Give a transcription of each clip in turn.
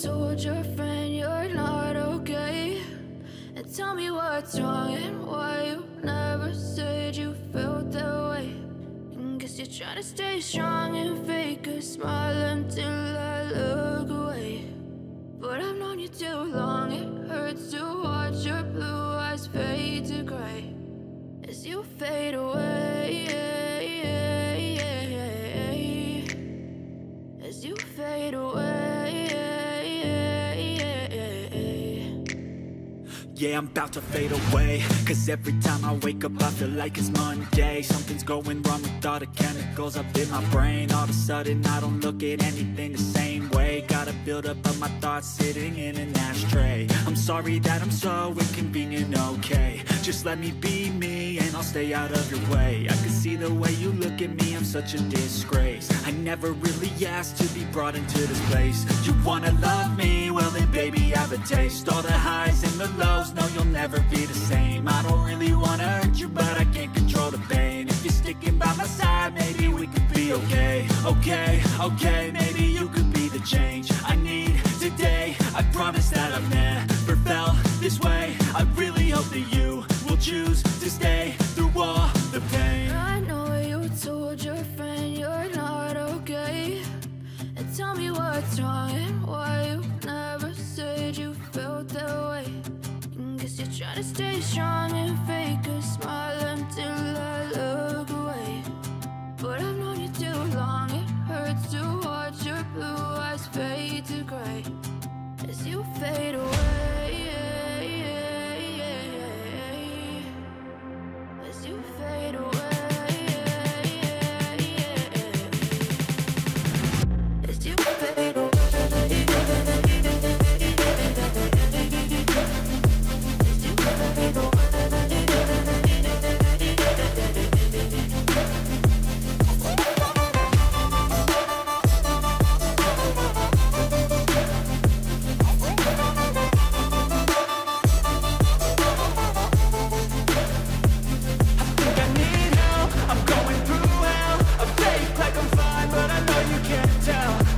told your friend you're not okay, and tell me what's wrong and why you never said you felt that way. And guess you're trying to stay strong and fake a smile until I look away. But I've known you too long, it hurts to watch your blue eyes fade to gray as you fade away, as you fade away. Yeah, I'm about to fade away, cause every time I wake up I feel like it's Monday. Something's going wrong with all the chemicals up in my brain. All of a sudden I don't look at anything the same way. Gotta build up of my thoughts sitting in an ashtray. I'm sorry that I'm so inconvenient, okay. Just let me be me and I'll stay out of your way. I can see the way you look at me, I'm such a disgrace. I never really asked to be brought into this place. You wanna love me? Well then baby have a taste. All the highs and the lows, no you'll never be the same. I don't really wanna hurt you but I can't control the pain. If you're sticking by my side maybe we could be okay. Okay, maybe you could be the change I need today. I promise that I've never felt this way. I really hope that you will choose to stay through all the pain. I know you told your friend you're not okay, and tell me what's wrong and why you never said you felt that way. And guess you're trying to stay strong and fake a smile until I look away. But I've known you too long, it hurts to watch your blue eyes fade to gray as you fade away, as you fade away, as you fade away.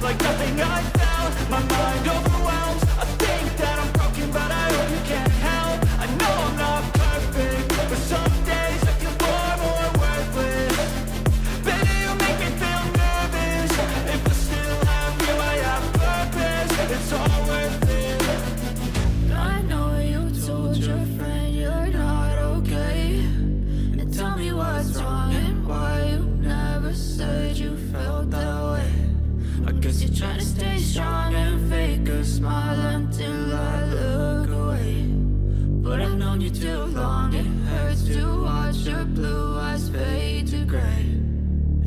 Like nothing I felt, my mind overwhelms. I think that I'm broken, but I hope you can't help. I know I'm not perfect, but some days I feel far more worthless. Baby, you make me feel nervous. If I still have you, I have purpose. It's all worth it. I know you told your friend you're not okay, and tell me what's wrong and why you never said you felt that way. I guess you're trying to stay strong and fake a smile until I look away. But I've known you too long, it hurts to watch your blue eyes fade to gray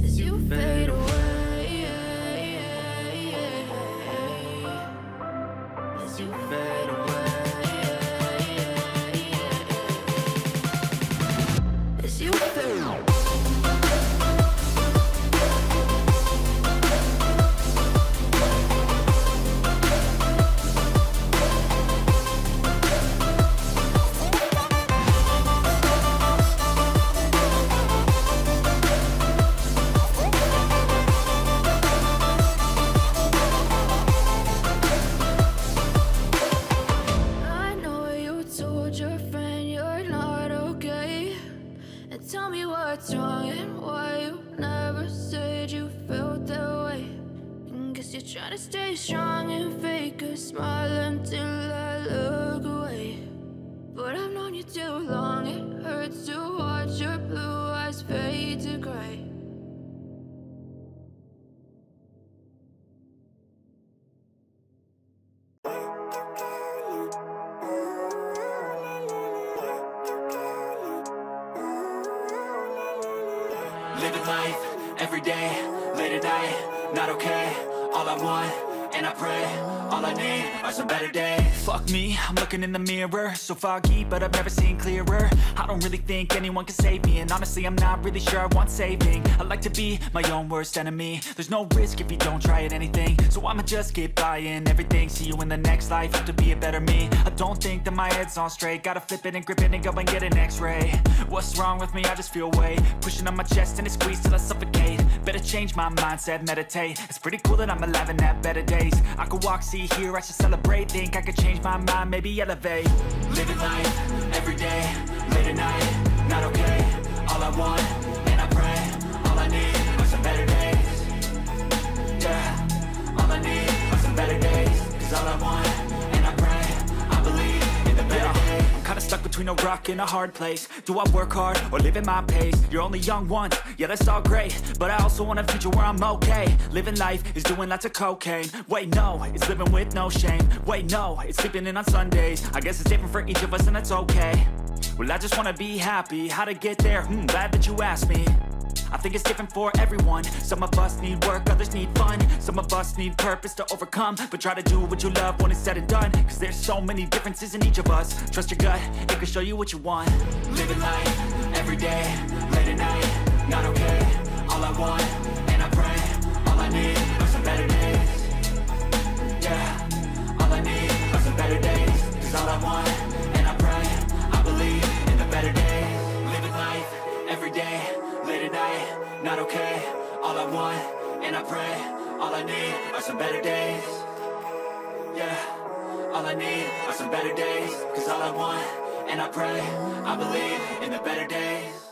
as you fade away, as you fade away, as you fade away. What's wrong and why you never said you felt that way. And guess you're trying to stay strong and fake a smile until I look away. But I've known you too long, it hurts to watch your blue eyes fade to gray. Living life, every day, late at night, not okay. All I want, and I pray, all I need are some better days. Fuck me, I'm looking in the mirror, so foggy, but I've never seen clearer. I don't really think anyone can save me, and honestly I'm not really sure I want saving. I like to be my own worst enemy. There's no risk if you don't try at anything, so I'ma just keep buying everything. See you in the next life, have to be a better me. I don't think that my head's on straight, gotta flip it and grip it and go and get an x-ray. What's wrong with me? I just feel weight pushing on my chest and it squeezes till I suffocate. Better change my mindset, meditate. It's pretty cool that I'm alive and have better days. days. I could walk, see, hear, I should celebrate. Think I could change my mind, maybe elevate. Living life, every day, late at night, not okay. All I want, and I pray, all I need are some better days. Yeah, all I need are some better days. Cause all I want, and I pray, I believe in the better days. I'm kinda stuck between a rock and a hard place. Do I work hard or live at my pace? You're only young once, yeah that's all great, but I also want a future where I'm okay. Living life is doing lots of cocaine. Wait no, it's living with no shame. Wait no, it's sleeping in on Sundays. I guess it's different for each of us and that's okay. Well I just wanna be happy, how to get there? Glad that you asked me. I think it's different for everyone. Some of us need work, others need fun. Some of us need purpose to overcome. But try to do what you love when it's said and done. Cause there's so many differences in each of us. Trust your gut, it can show you what you want. Living life, every day, late at night, not okay. All I want, and I pray, all I need are some better days. Yeah, all I need are some better days. Cause all I want, and I pray, I believe in the better days. Living life, every day, late at night, not okay. All I want, and I pray, all I need are some better days. Yeah, all I need are some better days. Cause all I want, and I pray, I believe in the better days.